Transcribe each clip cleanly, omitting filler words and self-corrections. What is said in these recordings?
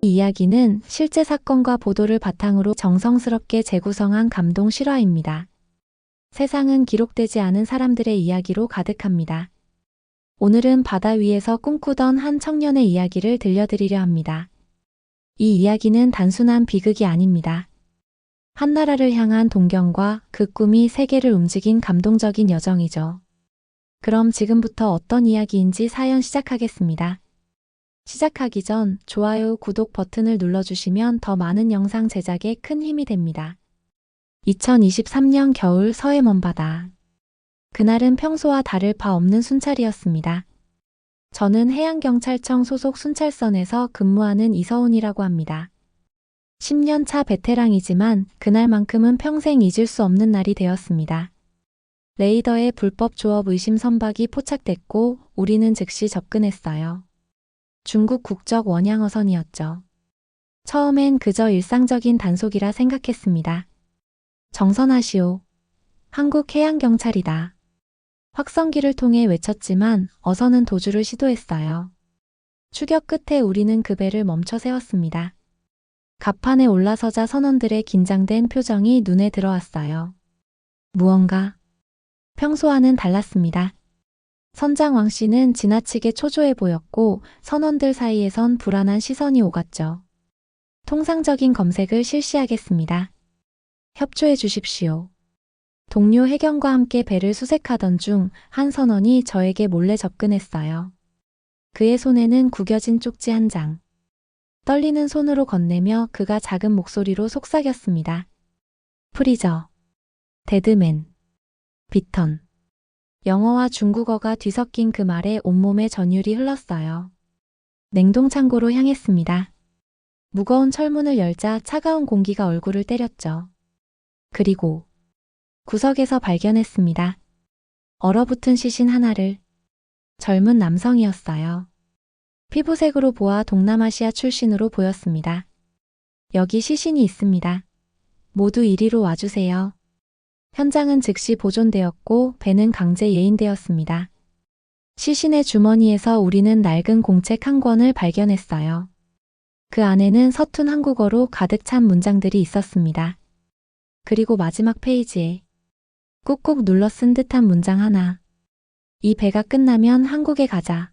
이 이야기는 실제 사건과 보도를 바탕으로 정성스럽게 재구성한 감동 실화입니다. 세상은 기록되지 않은 사람들의 이야기로 가득합니다. 오늘은 바다 위에서 꿈꾸던 한 청년의 이야기를 들려드리려 합니다. 이 이야기는 단순한 비극이 아닙니다. 한나라를 향한 동경과 그 꿈이 세계를 움직인 감동적인 여정이죠. 그럼 지금부터 어떤 이야기인지 사연 시작하겠습니다. 시작하기 전 좋아요, 구독 버튼을 눌러주시면 더 많은 영상 제작에 큰 힘이 됩니다. 2023년 겨울 서해 먼바다. 그날은 평소와 다를 바 없는 순찰이었습니다. 저는 해양경찰청 소속 순찰선에서 근무하는 이서훈이라고 합니다. 10년 차 베테랑이지만 그날만큼은 평생 잊을 수 없는 날이 되었습니다. 레이더에 불법 조업 의심 선박이 포착됐고 우리는 즉시 접근했어요. 중국 국적 원양어선이었죠. 처음엔 그저 일상적인 단속이라 생각했습니다. 정선하시오. 한국 해양경찰이다. 확성기를 통해 외쳤지만 어선은 도주를 시도했어요. 추격 끝에 우리는 그 배를 멈춰 세웠습니다. 갑판에 올라서자 선원들의 긴장된 표정이 눈에 들어왔어요. 무언가 평소와는 달랐습니다. 선장 왕 씨는 지나치게 초조해 보였고 선원들 사이에선 불안한 시선이 오갔죠. 통상적인 검색을 실시하겠습니다. 협조해 주십시오. 동료 해경과 함께 배를 수색하던 중 한 선원이 저에게 몰래 접근했어요. 그의 손에는 구겨진 쪽지 한 장. 떨리는 손으로 건네며 그가 작은 목소리로 속삭였습니다. 프리저, 데드맨, 비턴. 영어와 중국어가 뒤섞인 그 말에 온몸에 전율이 흘렀어요. 냉동창고로 향했습니다. 무거운 철문을 열자 차가운 공기가 얼굴을 때렸죠. 그리고 구석에서 발견했습니다. 얼어붙은 시신 하나를. 젊은 남성이었어요. 피부색으로 보아 동남아시아 출신으로 보였습니다. 여기 시신이 있습니다. 모두 이리로 와주세요. 현장은 즉시 보존되었고 배는 강제 예인되었습니다. 시신의 주머니에서 우리는 낡은 공책 한 권을 발견했어요. 그 안에는 서툰 한국어로 가득 찬 문장들이 있었습니다. 그리고 마지막 페이지에 꾹꾹 눌러 쓴 듯한 문장 하나. 이 배가 끝나면 한국에 가자.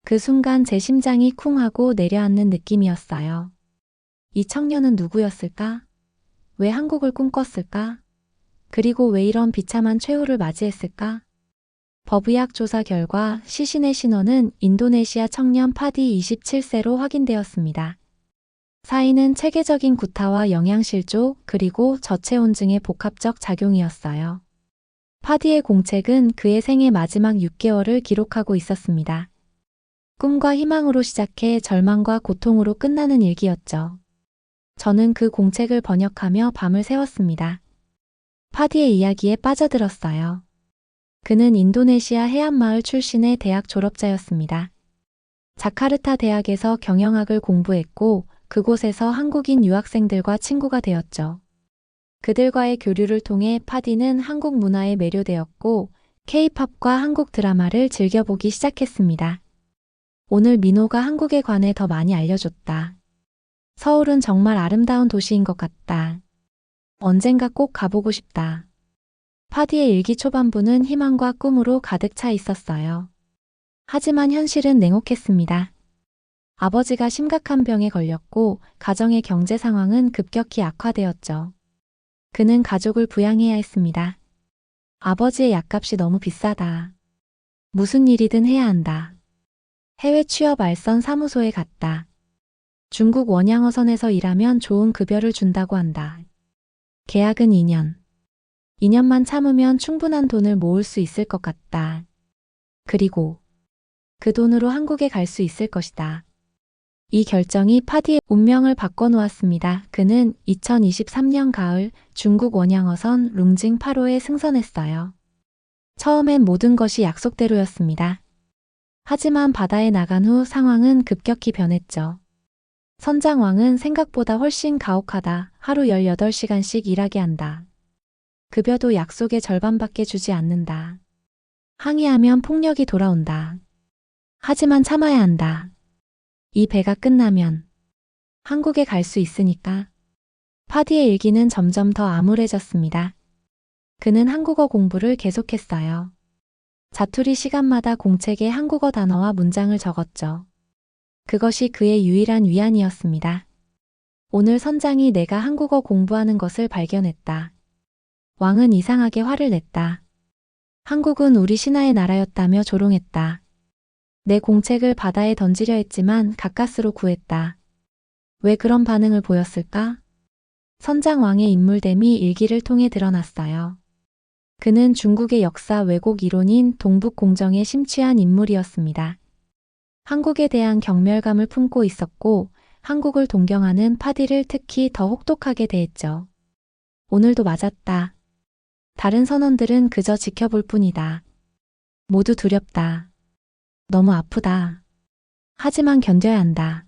그 순간 제 심장이 쿵 하고 내려앉는 느낌이었어요. 이 청년은 누구였을까? 왜 한국을 꿈꿨을까? 그리고 왜 이런 비참한 최후를 맞이했을까? 법의학 조사 결과 시신의 신원은 인도네시아 청년 파디 27세로 확인되었습니다. 사인은 체계적인 구타와 영양실조 그리고 저체온증의 복합적 작용이었어요. 파디의 공책은 그의 생애 마지막 6개월을 기록하고 있었습니다. 꿈과 희망으로 시작해 절망과 고통으로 끝나는 일기였죠. 저는 그 공책을 번역하며 밤을 새웠습니다. 파디의 이야기에 빠져들었어요. 그는 인도네시아 해안마을 출신의 대학 졸업자였습니다. 자카르타 대학에서 경영학을 공부했고 그곳에서 한국인 유학생들과 친구가 되었죠. 그들과의 교류를 통해 파디는 한국 문화에 매료되었고 K-팝과 한국 드라마를 즐겨보기 시작했습니다. 오늘 민호가 한국에 관해 더 많이 알려줬다. 서울은 정말 아름다운 도시인 것 같다. 언젠가 꼭 가보고 싶다. 파디의 일기 초반부는 희망과 꿈으로 가득 차 있었어요. 하지만 현실은 냉혹했습니다. 아버지가 심각한 병에 걸렸고 가정의 경제 상황은 급격히 악화되었죠. 그는 가족을 부양해야 했습니다. 아버지의 약값이 너무 비싸다. 무슨 일이든 해야 한다. 해외 취업 알선 사무소에 갔다. 중국 원양어선에서 일하면 좋은 급여를 준다고 한다. 계약은 2년. 2년만 참으면 충분한 돈을 모을 수 있을 것 같다. 그리고 그 돈으로 한국에 갈 수 있을 것이다. 이 결정이 파디의 운명을 바꿔놓았습니다. 그는 2023년 가을 중국 원양어선 룽징 8호에 승선했어요. 처음엔 모든 것이 약속대로였습니다. 하지만 바다에 나간 후 상황은 급격히 변했죠. 선장왕은 생각보다 훨씬 가혹하다. 하루 18시간씩 일하게 한다. 급여도 약속의 절반밖에 주지 않는다. 항의하면 폭력이 돌아온다. 하지만 참아야 한다. 이 배가 끝나면 한국에 갈 수 있으니까. 파디의 일기는 점점 더 암울해졌습니다. 그는 한국어 공부를 계속했어요. 자투리 시간마다 공책에 한국어 단어와 문장을 적었죠. 그것이 그의 유일한 위안이었습니다. 오늘 선장이 내가 한국어 공부하는 것을 발견했다. 왕은 이상하게 화를 냈다. 한국은 우리 신하의 나라였다며 조롱했다. 내 공책을 바다에 던지려 했지만 가까스로 구했다. 왜 그런 반응을 보였을까? 선장 왕의 인물됨이 일기를 통해 드러났어요. 그는 중국의 역사 왜곡 이론인 동북공정에 심취한 인물이었습니다. 한국에 대한 경멸감을 품고 있었고 한국을 동경하는 파디를 특히 더 혹독하게 대했죠. 오늘도 맞았다. 다른 선원들은 그저 지켜볼 뿐이다. 모두 두렵다. 너무 아프다. 하지만 견뎌야 한다.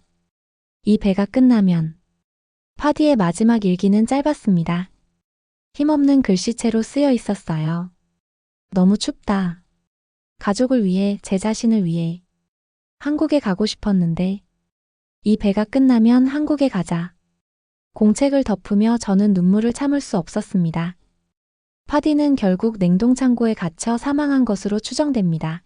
이 배가 끝나면. 파디의 마지막 일기는 짧았습니다. 힘없는 글씨체로 쓰여 있었어요. 너무 춥다. 가족을 위해, 제 자신을 위해. 한국에 가고 싶었는데. 이 배가 끝나면 한국에 가자. 공책을 덮으며 저는 눈물을 참을 수 없었습니다. 파디는 결국 냉동창고에 갇혀 사망한 것으로 추정됩니다.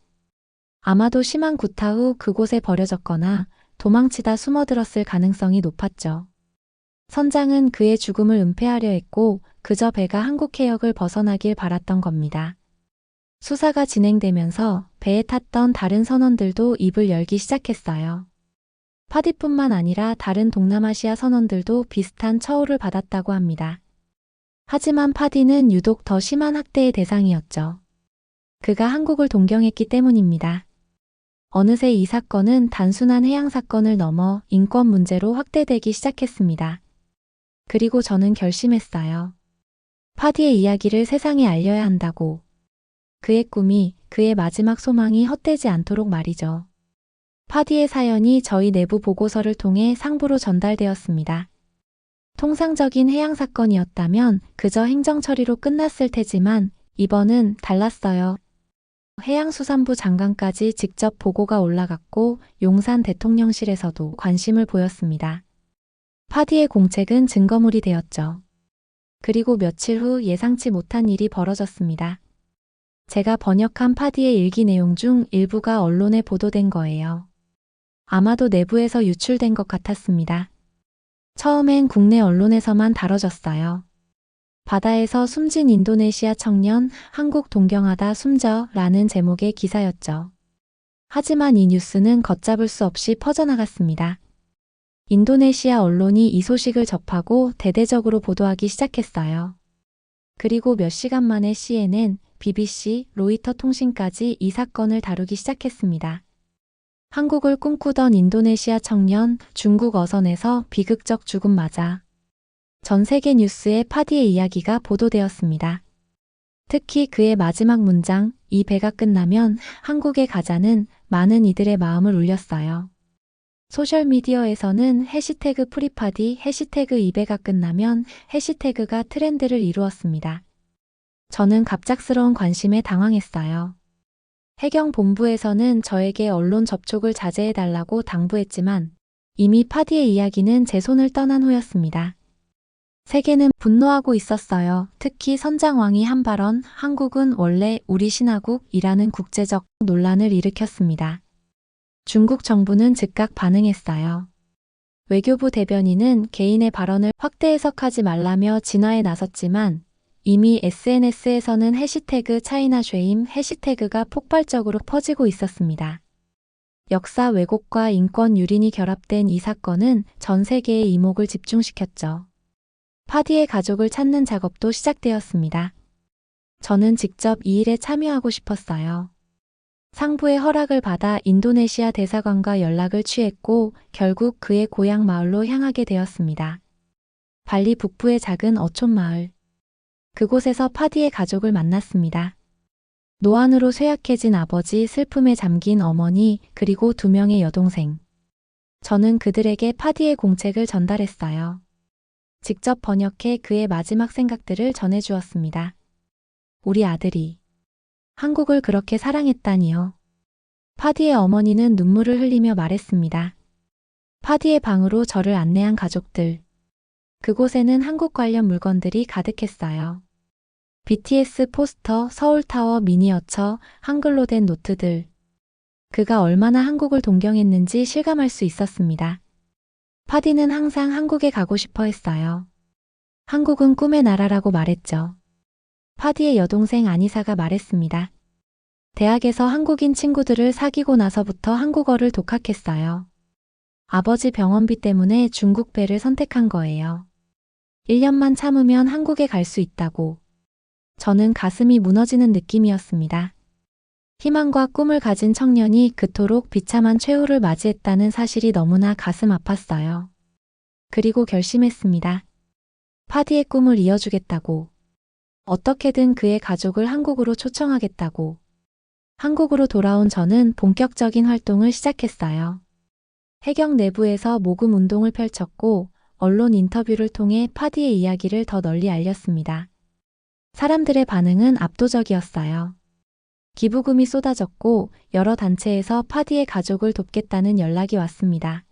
아마도 심한 구타 후 그곳에 버려졌거나 도망치다 숨어들었을 가능성이 높았죠. 선장은 그의 죽음을 은폐하려 했고 그저 배가 한국 해역을 벗어나길 바랐던 겁니다. 수사가 진행되면서 배에 탔던 다른 선원들도 입을 열기 시작했어요. 파디뿐만 아니라 다른 동남아시아 선원들도 비슷한 처우를 받았다고 합니다. 하지만 파디는 유독 더 심한 학대의 대상이었죠. 그가 한국을 동경했기 때문입니다. 어느새 이 사건은 단순한 해양 사건을 넘어 인권 문제로 확대되기 시작했습니다. 그리고 저는 결심했어요. 파디의 이야기를 세상에 알려야 한다고. 그의 꿈이, 그의 마지막 소망이 헛되지 않도록 말이죠. 파디의 사연이 저희 내부 보고서를 통해 상부로 전달되었습니다. 통상적인 해양 사건이었다면 그저 행정 처리로 끝났을 테지만 이번은 달랐어요. 해양수산부 장관까지 직접 보고가 올라갔고 용산 대통령실에서도 관심을 보였습니다. 파디의 공책은 증거물이 되었죠. 그리고 며칠 후 예상치 못한 일이 벌어졌습니다. 제가 번역한 파디의 일기 내용 중 일부가 언론에 보도된 거예요. 아마도 내부에서 유출된 것 같았습니다. 처음엔 국내 언론에서만 다뤄졌어요. 바다에서 숨진 인도네시아 청년, 한국 동경하다 숨져 라는 제목의 기사였죠. 하지만 이 뉴스는 걷잡을 수 없이 퍼져나갔습니다. 인도네시아 언론이 이 소식을 접하고 대대적으로 보도하기 시작했어요. 그리고 몇 시간 만에 CNN, BBC, 로이터 통신까지 이 사건을 다루기 시작했습니다. 한국을 꿈꾸던 인도네시아 청년, 중국 어선에서 비극적 죽음 맞아. 전 세계 뉴스에 파디의 이야기가 보도되었습니다. 특히 그의 마지막 문장, 이 배가 끝나면 한국에 가자는 많은 이들의 마음을 울렸어요. 소셜미디어에서는 해시태그 프리파디, 해시태그 이 배가 끝나면 해시태그가 트렌드를 이루었습니다. 저는 갑작스러운 관심에 당황했어요. 해경본부에서는 저에게 언론 접촉을 자제해달라고 당부했지만 이미 파디의 이야기는 제 손을 떠난 후였습니다. 세계는 분노하고 있었어요. 특히 선장왕이 한 발언, 한국은 원래 우리 신화국이라는 국제적 논란을 일으켰습니다. 중국 정부는 즉각 반응했어요. 외교부 대변인은 개인의 발언을 확대 해석하지 말라며 진화에 나섰지만 이미 SNS에서는 해시태그 차이나쉐임 해시태그가 폭발적으로 퍼지고 있었습니다. 역사 왜곡과 인권 유린이 결합된 이 사건은 전 세계의 이목을 집중시켰죠. 파디의 가족을 찾는 작업도 시작되었습니다. 저는 직접 이 일에 참여하고 싶었어요. 상부의 허락을 받아 인도네시아 대사관과 연락을 취했고 결국 그의 고향 마을로 향하게 되었습니다. 발리 북부의 작은 어촌 마을. 그곳에서 파디의 가족을 만났습니다. 노안으로 쇠약해진 아버지, 슬픔에 잠긴 어머니, 그리고 2명의 여동생. 저는 그들에게 파디의 공책을 전달했어요. 직접 번역해 그의 마지막 생각들을 전해주었습니다. 우리 아들이 한국을 그렇게 사랑했다니요. 파디의 어머니는 눈물을 흘리며 말했습니다. 파디의 방으로 저를 안내한 가족들. 그곳에는 한국 관련 물건들이 가득했어요. BTS 포스터, 서울타워 미니어처, 한글로 된 노트들. 그가 얼마나 한국을 동경했는지 실감할 수 있었습니다. 파디는 항상 한국에 가고 싶어 했어요. 한국은 꿈의 나라라고 말했죠. 파디의 여동생 아니사가 말했습니다. 대학에서 한국인 친구들을 사귀고 나서부터 한국어를 독학했어요. 아버지 병원비 때문에 중국배를 선택한 거예요. 1년만 참으면 한국에 갈 수 있다고. 저는 가슴이 무너지는 느낌이었습니다. 희망과 꿈을 가진 청년이 그토록 비참한 최후를 맞이했다는 사실이 너무나 가슴 아팠어요. 그리고 결심했습니다. 파디의 꿈을 이어주겠다고. 어떻게든 그의 가족을 한국으로 초청하겠다고. 한국으로 돌아온 저는 본격적인 활동을 시작했어요. 해경 내부에서 모금 운동을 펼쳤고 언론 인터뷰를 통해 파디의 이야기를 더 널리 알렸습니다. 사람들의 반응은 압도적이었어요. 기부금이 쏟아졌고 여러 단체에서 파디의 가족을 돕겠다는 연락이 왔습니다.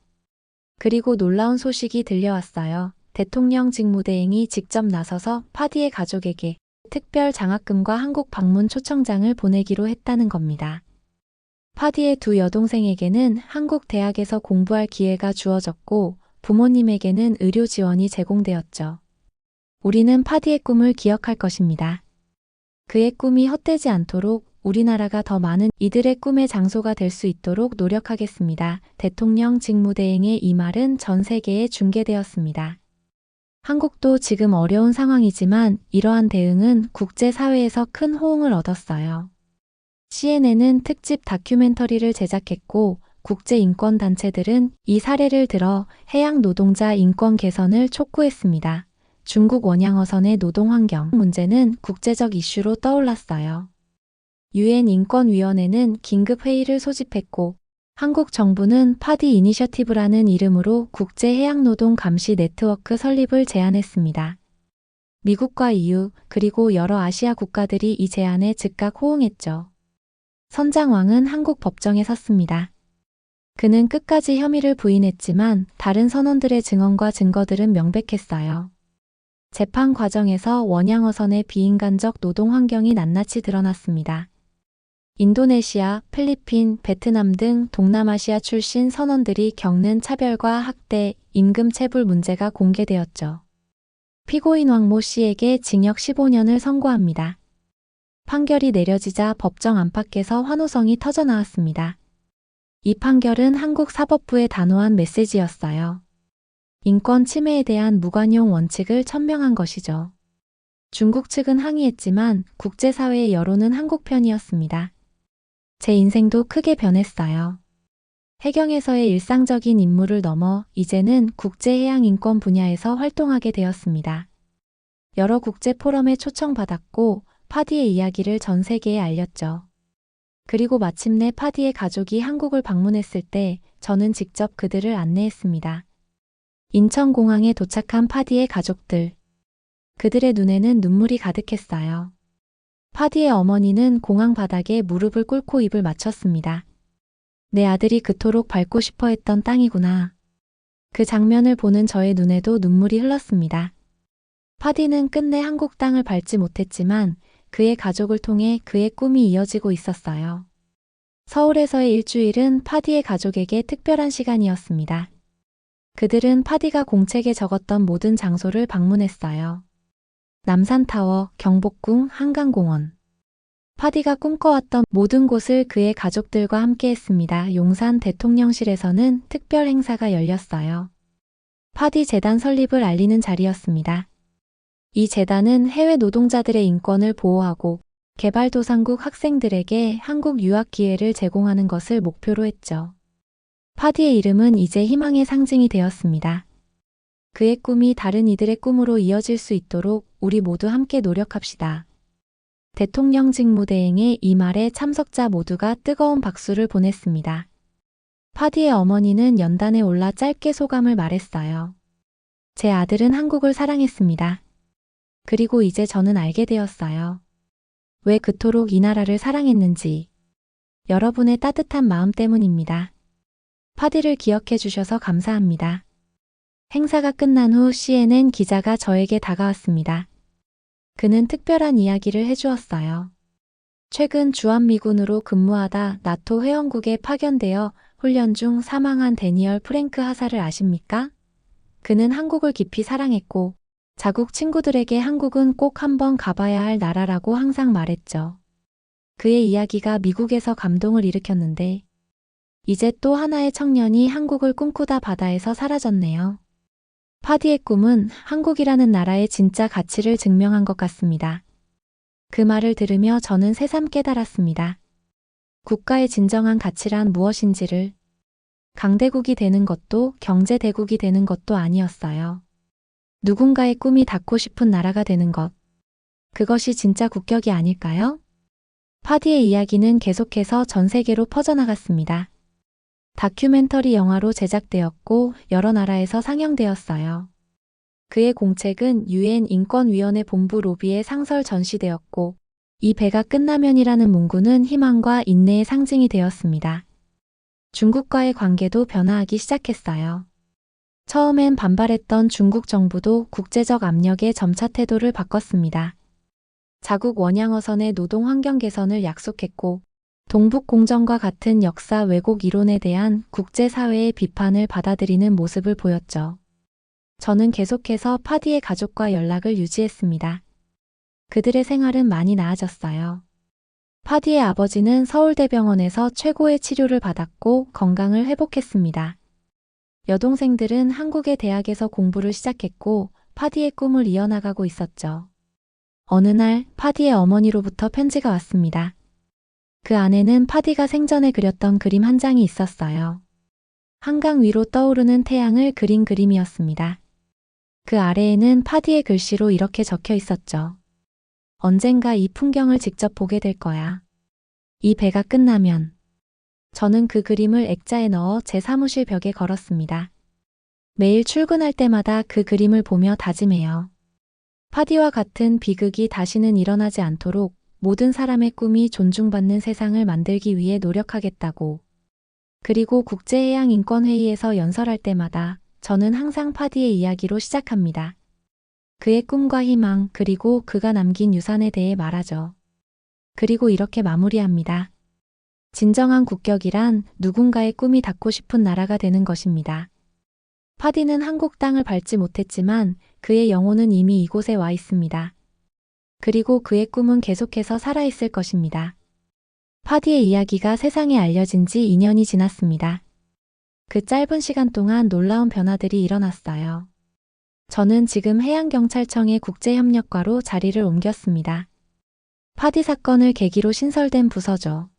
그리고 놀라운 소식이 들려왔어요. 대통령 직무대행이 직접 나서서 파디의 가족에게 특별 장학금과 한국 방문 초청장을 보내기로 했다는 겁니다. 파디의 두 여동생에게는 한국 대학에서 공부할 기회가 주어졌고 부모님에게는 의료 지원이 제공되었죠. 우리는 파디의 꿈을 기억할 것입니다. 그의 꿈이 헛되지 않도록 우리나라가 더 많은 이들의 꿈의 장소가 될 수 있도록 노력하겠습니다. 대통령 직무대행의 이 말은 전 세계에 중계되었습니다. 한국도 지금 어려운 상황이지만 이러한 대응은 국제사회에서 큰 호응을 얻었어요. CNN은 특집 다큐멘터리를 제작했고 국제인권단체들은 이 사례를 들어 해양 노동자 인권 개선을 촉구했습니다. 중국 원양어선의 노동환경 문제는 국제적 이슈로 떠올랐어요. UN 인권위원회는 긴급회의를 소집했고 한국 정부는 파디 이니셔티브라는 이름으로 국제해양노동 감시 네트워크 설립을 제안했습니다. 미국과 EU 그리고 여러 아시아 국가들이 이 제안에 즉각 호응했죠. 선장왕은 한국 법정에 섰습니다. 그는 끝까지 혐의를 부인했지만 다른 선원들의 증언과 증거들은 명백했어요. 재판 과정에서 원양어선의 비인간적 노동 환경이 낱낱이 드러났습니다. 인도네시아, 필리핀, 베트남 등 동남아시아 출신 선원들이 겪는 차별과 학대, 임금 체불 문제가 공개되었죠. 피고인 왕모 씨에게 징역 15년을 선고합니다. 판결이 내려지자 법정 안팎에서 환호성이 터져나왔습니다. 이 판결은 한국 사법부의 단호한 메시지였어요. 인권 침해에 대한 무관용 원칙을 천명한 것이죠. 중국 측은 항의했지만 국제사회의 여론은 한국 편이었습니다. 제 인생도 크게 변했어요. 해경에서의 일상적인 임무를 넘어 이제는 국제해양인권 분야에서 활동하게 되었습니다. 여러 국제 포럼에 초청받았고 파디의 이야기를 전 세계에 알렸죠. 그리고 마침내 파디의 가족이 한국을 방문했을 때 저는 직접 그들을 안내했습니다. 인천공항에 도착한 파디의 가족들. 그들의 눈에는 눈물이 가득했어요. 파디의 어머니는 공항 바닥에 무릎을 꿇고 입을 맞췄습니다. 내 아들이 그토록 밟고 싶어 했던 땅이구나. 그 장면을 보는 저의 눈에도 눈물이 흘렀습니다. 파디는 끝내 한국 땅을 밟지 못했지만 그의 가족을 통해 그의 꿈이 이어지고 있었어요. 서울에서의 일주일은 파디의 가족에게 특별한 시간이었습니다. 그들은 파디가 공책에 적었던 모든 장소를 방문했어요. 남산타워, 경복궁, 한강공원. 파디가 꿈꿔왔던 모든 곳을 그의 가족들과 함께 했습니다. 용산 대통령실에서는 특별 행사가 열렸어요. 파디 재단 설립을 알리는 자리였습니다. 이 재단은 해외 노동자들의 인권을 보호하고 개발도상국 학생들에게 한국 유학 기회를 제공하는 것을 목표로 했죠. 파디의 이름은 이제 희망의 상징이 되었습니다. 그의 꿈이 다른 이들의 꿈으로 이어질 수 있도록 우리 모두 함께 노력합시다. 대통령 직무대행의 이 말에 참석자 모두가 뜨거운 박수를 보냈습니다. 파디의 어머니는 연단에 올라 짧게 소감을 말했어요. 제 아들은 한국을 사랑했습니다. 그리고 이제 저는 알게 되었어요. 왜 그토록 이 나라를 사랑했는지. 여러분의 따뜻한 마음 때문입니다. 파디를 기억해 주셔서 감사합니다. 행사가 끝난 후 CNN 기자가 저에게 다가왔습니다. 그는 특별한 이야기를 해주었어요. 최근 주한미군으로 근무하다 나토 회원국에 파견되어 훈련 중 사망한 데니얼 프랭크 하사를 아십니까? 그는 한국을 깊이 사랑했고 자국 친구들에게 한국은 꼭 한번 가봐야 할 나라라고 항상 말했죠. 그의 이야기가 미국에서 감동을 일으켰는데 이제 또 하나의 청년이 한국을 꿈꾸다 바다에서 사라졌네요. 파디의 꿈은 한국이라는 나라의 진짜 가치를 증명한 것 같습니다. 그 말을 들으며 저는 새삼 깨달았습니다. 국가의 진정한 가치란 무엇인지를. 강대국이 되는 것도 경제대국이 되는 것도 아니었어요. 누군가의 꿈이 닿고 싶은 나라가 되는 것. 그것이 진짜 국격이 아닐까요? 파디의 이야기는 계속해서 전 세계로 퍼져나갔습니다. 다큐멘터리 영화로 제작되었고 여러 나라에서 상영되었어요. 그의 공책은 유엔 인권위원회 본부 로비에 상설 전시되었고 이 배가 끝나면이라는 문구는 희망과 인내의 상징이 되었습니다. 중국과의 관계도 변화하기 시작했어요. 처음엔 반발했던 중국 정부도 국제적 압력에 점차 태도를 바꿨습니다. 자국 원양어선의 노동 환경 개선을 약속했고 동북 공정과 같은 역사 왜곡 이론에 대한 국제사회의 비판을 받아들이는 모습을 보였죠. 저는 계속해서 파디의 가족과 연락을 유지했습니다. 그들의 생활은 많이 나아졌어요. 파디의 아버지는 서울대병원에서 최고의 치료를 받았고 건강을 회복했습니다. 여동생들은 한국의 대학에서 공부를 시작했고 파디의 꿈을 이어나가고 있었죠. 어느 날 파디의 어머니로부터 편지가 왔습니다. 그 안에는 파디가 생전에 그렸던 그림 한 장이 있었어요. 한강 위로 떠오르는 태양을 그린 그림이었습니다. 그 아래에는 파디의 글씨로 이렇게 적혀 있었죠. 언젠가 이 풍경을 직접 보게 될 거야. 이 배가 끝나면. 저는 그 그림을 액자에 넣어 제 사무실 벽에 걸었습니다. 매일 출근할 때마다 그 그림을 보며 다짐해요. 파디와 같은 비극이 다시는 일어나지 않도록 모든 사람의 꿈이 존중받는 세상을 만들기 위해 노력하겠다고. 그리고 국제해양인권회의에서 연설할 때마다 저는 항상 파디의 이야기로 시작합니다. 그의 꿈과 희망 그리고 그가 남긴 유산에 대해 말하죠. 그리고 이렇게 마무리합니다. 진정한 국격이란 누군가의 꿈이 닿고 싶은 나라가 되는 것입니다. 파디는 한국 땅을 밟지 못했지만 그의 영혼은 이미 이곳에 와 있습니다. 그리고 그의 꿈은 계속해서 살아있을 것입니다. 파디의 이야기가 세상에 알려진 지 2년이 지났습니다. 그 짧은 시간 동안 놀라운 변화들이 일어났어요. 저는 지금 해양경찰청의 국제협력과로 자리를 옮겼습니다. 파디 사건을 계기로 신설된 부서죠.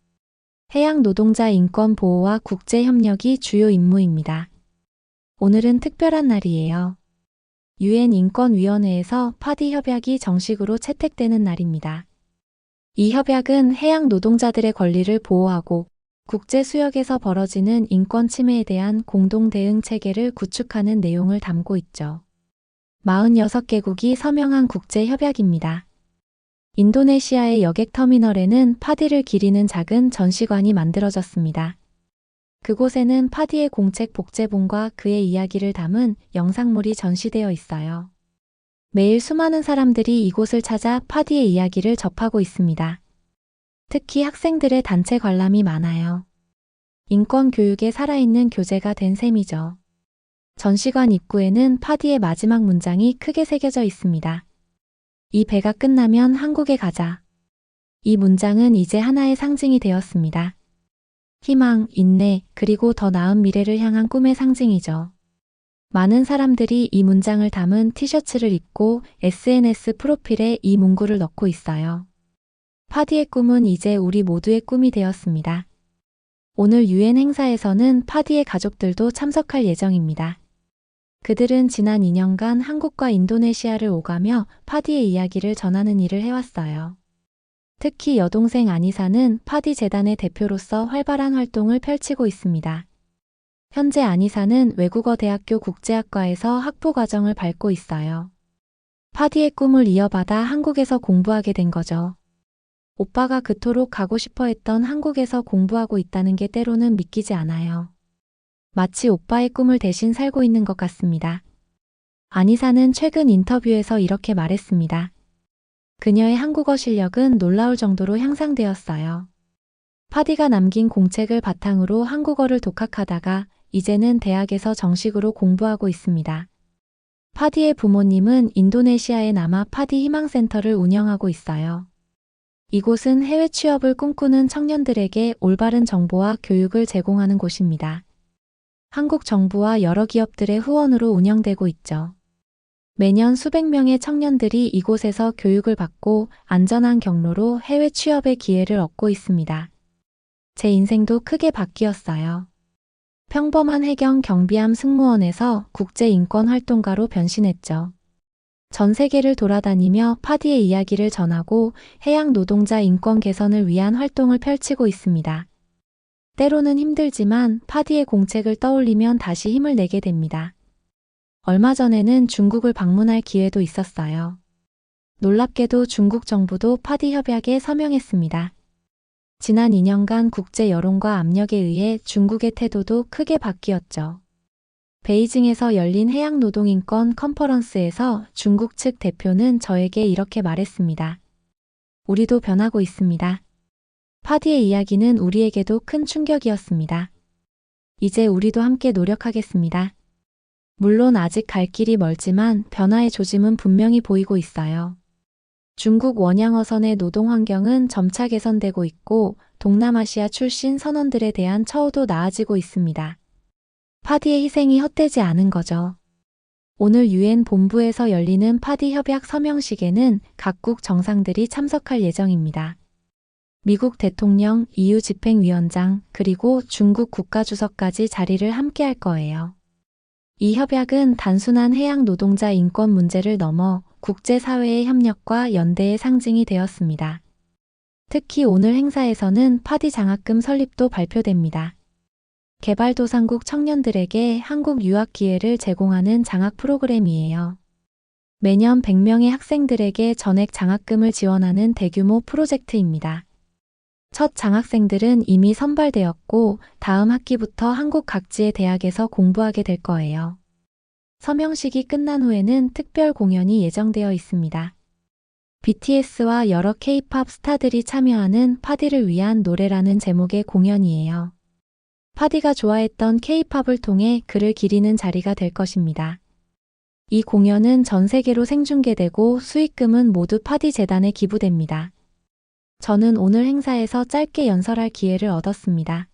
해양 노동자 인권 보호와 국제협력이 주요 임무입니다. 오늘은 특별한 날이에요. 유엔 인권위원회에서 파디 협약이 정식으로 채택되는 날입니다. 이 협약은 해양 노동자들의 권리를 보호하고 국제 수역에서 벌어지는 인권 침해에 대한 공동 대응 체계를 구축하는 내용을 담고 있죠. 46개국이 서명한 국제 협약입니다. 인도네시아의 여객터미널에는 파디를 기리는 작은 전시관이 만들어졌습니다. 그곳에는 파디의 공책 복제본과 그의 이야기를 담은 영상물이 전시되어 있어요. 매일 수많은 사람들이 이곳을 찾아 파디의 이야기를 접하고 있습니다. 특히 학생들의 단체 관람이 많아요. 인권 교육에 살아있는 교재가 된 셈이죠. 전시관 입구에는 파디의 마지막 문장이 크게 새겨져 있습니다. 이 배가 끝나면 한국에 가자. 이 문장은 이제 하나의 상징이 되었습니다. 희망, 인내, 그리고 더 나은 미래를 향한 꿈의 상징이죠. 많은 사람들이 이 문장을 담은 티셔츠를 입고 SNS 프로필에 이 문구를 넣고 있어요. 파디의 꿈은 이제 우리 모두의 꿈이 되었습니다. 오늘 유엔 행사에서는 파디의 가족들도 참석할 예정입니다. 그들은 지난 2년간 한국과 인도네시아를 오가며 파디의 이야기를 전하는 일을 해왔어요. 특히 여동생 아니사는 파디 재단의 대표로서 활발한 활동을 펼치고 있습니다. 현재 아니사는 외국어 대학교 국제학과에서 학부 과정을 밟고 있어요. 파디의 꿈을 이어받아 한국에서 공부하게 된 거죠. 오빠가 그토록 가고 싶어 했던 한국에서 공부하고 있다는 게 때로는 믿기지 않아요. 마치 오빠의 꿈을 대신 살고 있는 것 같습니다. 안희사는 최근 인터뷰에서 이렇게 말했습니다. 그녀의 한국어 실력은 놀라울 정도로 향상되었어요. 파디가 남긴 공책을 바탕으로 한국어를 독학하다가 이제는 대학에서 정식으로 공부하고 있습니다. 파디의 부모님은 인도네시아에 남아 파디 희망센터를 운영하고 있어요. 이곳은 해외 취업을 꿈꾸는 청년들에게 올바른 정보와 교육을 제공하는 곳입니다. 한국 정부와 여러 기업들의 후원으로 운영되고 있죠. 매년 수백 명의 청년들이 이곳에서 교육을 받고 안전한 경로로 해외 취업의 기회를 얻고 있습니다. 제 인생도 크게 바뀌었어요. 평범한 해경 경비함 승무원에서 국제인권활동가로 변신했죠. 전 세계를 돌아다니며 파디의 이야기를 전하고 해양 노동자 인권 개선을 위한 활동을 펼치고 있습니다. 때로는 힘들지만 파디의 공책을 떠올리면 다시 힘을 내게 됩니다. 얼마 전에는 중국을 방문할 기회도 있었어요. 놀랍게도 중국 정부도 파디 협약에 서명했습니다. 지난 2년간 국제 여론과 압력에 의해 중국의 태도도 크게 바뀌었죠. 베이징에서 열린 해양노동인권 컨퍼런스에서 중국 측 대표는 저에게 이렇게 말했습니다. 우리도 변하고 있습니다. 파디의 이야기는 우리에게도 큰 충격이었습니다. 이제 우리도 함께 노력하겠습니다. 물론 아직 갈 길이 멀지만 변화의 조짐은 분명히 보이고 있어요. 중국 원양어선의 노동 환경은 점차 개선되고 있고 동남아시아 출신 선원들에 대한 처우도 나아지고 있습니다. 파디의 희생이 헛되지 않은 거죠. 오늘 유엔 본부에서 열리는 파디 협약 서명식에는 각국 정상들이 참석할 예정입니다. 미국 대통령, EU 집행위원장, 그리고 중국 국가주석까지 자리를 함께할 거예요. 이 협약은 단순한 해양 노동자 인권 문제를 넘어 국제사회의 협력과 연대의 상징이 되었습니다. 특히 오늘 행사에서는 파디 장학금 설립도 발표됩니다. 개발도상국 청년들에게 한국 유학 기회를 제공하는 장학 프로그램이에요. 매년 100명의 학생들에게 전액 장학금을 지원하는 대규모 프로젝트입니다. 첫 장학생들은 이미 선발되었고 다음 학기부터 한국 각지의 대학에서 공부하게 될 거예요. 서명식이 끝난 후에는 특별 공연이 예정되어 있습니다. BTS와 여러 K-팝 스타들이 참여하는 파디를 위한 노래라는 제목의 공연이에요. 파디가 좋아했던 K-팝을 통해 그를 기리는 자리가 될 것입니다. 이 공연은 전 세계로 생중계되고 수익금은 모두 파디 재단에 기부됩니다. 저는 오늘 행사에서 짧게 연설할 기회를 얻었습니다.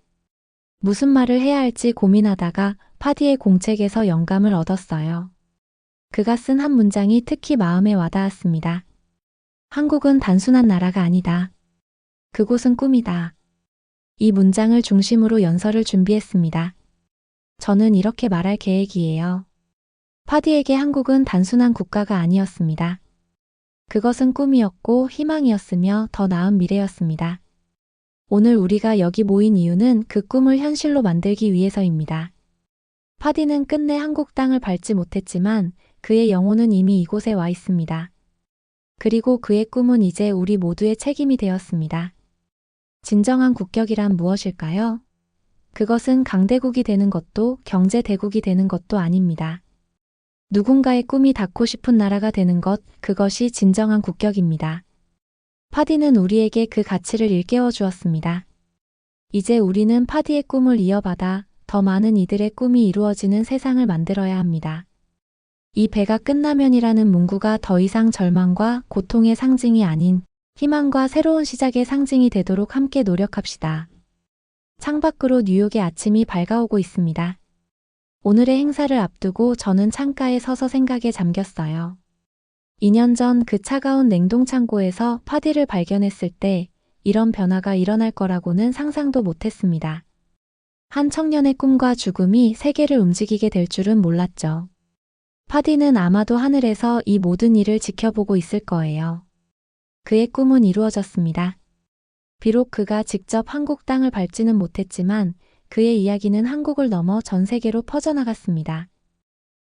무슨 말을 해야 할지 고민하다가 파디의 공책에서 영감을 얻었어요. 그가 쓴 한 문장이 특히 마음에 와닿았습니다. 한국은 단순한 나라가 아니다. 그곳은 꿈이다. 이 문장을 중심으로 연설을 준비했습니다. 저는 이렇게 말할 계획이에요. 파디에게 한국은 단순한 국가가 아니었습니다. 그것은 꿈이었고 희망이었으며 더 나은 미래였습니다. 오늘 우리가 여기 모인 이유는 그 꿈을 현실로 만들기 위해서입니다. 파디는 끝내 한국 땅을 밟지 못했지만 그의 영혼은 이미 이곳에 와 있습니다. 그리고 그의 꿈은 이제 우리 모두의 책임이 되었습니다. 진정한 국격이란 무엇일까요? 그것은 강대국이 되는 것도 경제대국이 되는 것도 아닙니다. 누군가의 꿈이 닿고 싶은 나라가 되는 것, 그것이 진정한 국격입니다. 파디는 우리에게 그 가치를 일깨워 주었습니다. 이제 우리는 파디의 꿈을 이어받아 더 많은 이들의 꿈이 이루어지는 세상을 만들어야 합니다. 이 배가 끝나면이라는 문구가 더 이상 절망과 고통의 상징이 아닌 희망과 새로운 시작의 상징이 되도록 함께 노력합시다. 창밖으로 뉴욕의 아침이 밝아오고 있습니다. 오늘의 행사를 앞두고 저는 창가에 서서 생각에 잠겼어요. 2년 전 그 차가운 냉동창고에서 파디를 발견했을 때 이런 변화가 일어날 거라고는 상상도 못했습니다. 한 청년의 꿈과 죽음이 세계를 움직이게 될 줄은 몰랐죠. 파디는 아마도 하늘에서 이 모든 일을 지켜보고 있을 거예요. 그의 꿈은 이루어졌습니다. 비록 그가 직접 한국 땅을 밟지는 못했지만 그의 이야기는 한국을 넘어 전 세계로 퍼져나갔습니다.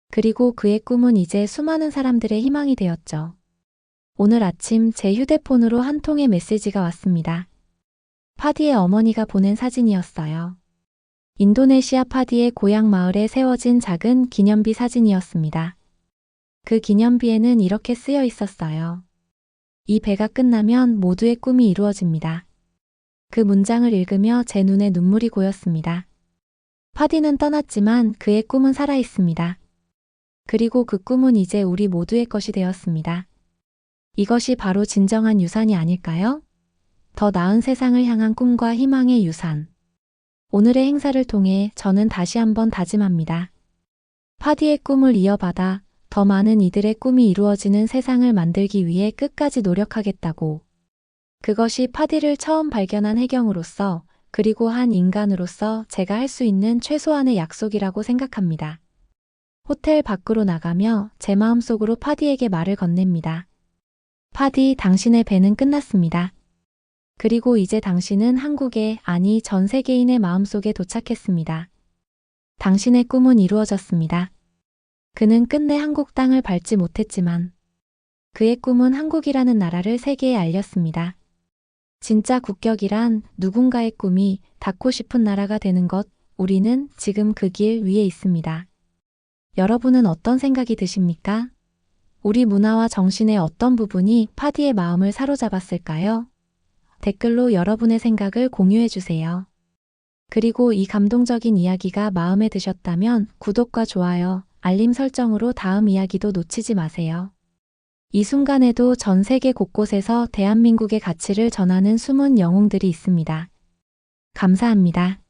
그리고 그의 꿈은 이제 수많은 사람들의 희망이 되었죠. 오늘 아침 제 휴대폰으로 한 통의 메시지가 왔습니다. 파디의 어머니가 보낸 사진이었어요. 인도네시아 파디의 고향 마을에 세워진 작은 기념비 사진이었습니다. 그 기념비에는 이렇게 쓰여 있었어요. 이 배가 끝나면 모두의 꿈이 이루어집니다. 그 문장을 읽으며 제 눈에 눈물이 고였습니다. 파디는 떠났지만 그의 꿈은 살아 있습니다. 그리고 그 꿈은 이제 우리 모두의 것이 되었습니다. 이것이 바로 진정한 유산이 아닐까요? 더 나은 세상을 향한 꿈과 희망의 유산. 오늘의 행사를 통해 저는 다시 한번 다짐합니다. 파디의 꿈을 이어받아 더 많은 이들의 꿈이 이루어지는 세상을 만들기 위해 끝까지 노력하겠다고. 그것이 파디를 처음 발견한 해경으로서 그리고 한 인간으로서 제가 할 수 있는 최소한의 약속이라고 생각합니다. 호텔 밖으로 나가며 제 마음속으로 파디에게 말을 건넵니다. 파디, 당신의 배는 끝났습니다. 그리고 이제 당신은 한국에, 아니 전 세계인의 마음속에 도착했습니다. 당신의 꿈은 이루어졌습니다. 그는 끝내 한국 땅을 밟지 못했지만 그의 꿈은 한국이라는 나라를 세계에 알렸습니다. 진짜 국격이란 누군가의 꿈이 닿고 싶은 나라가 되는 것, 우리는 지금 그 길 위에 있습니다. 여러분은 어떤 생각이 드십니까? 우리 문화와 정신의 어떤 부분이 파디의 마음을 사로잡았을까요? 댓글로 여러분의 생각을 공유해 주세요. 그리고 이 감동적인 이야기가 마음에 드셨다면 구독과 좋아요, 알림 설정으로 다음 이야기도 놓치지 마세요. 이 순간에도 전 세계 곳곳에서 대한민국의 가치를 전하는 숨은 영웅들이 있습니다. 감사합니다.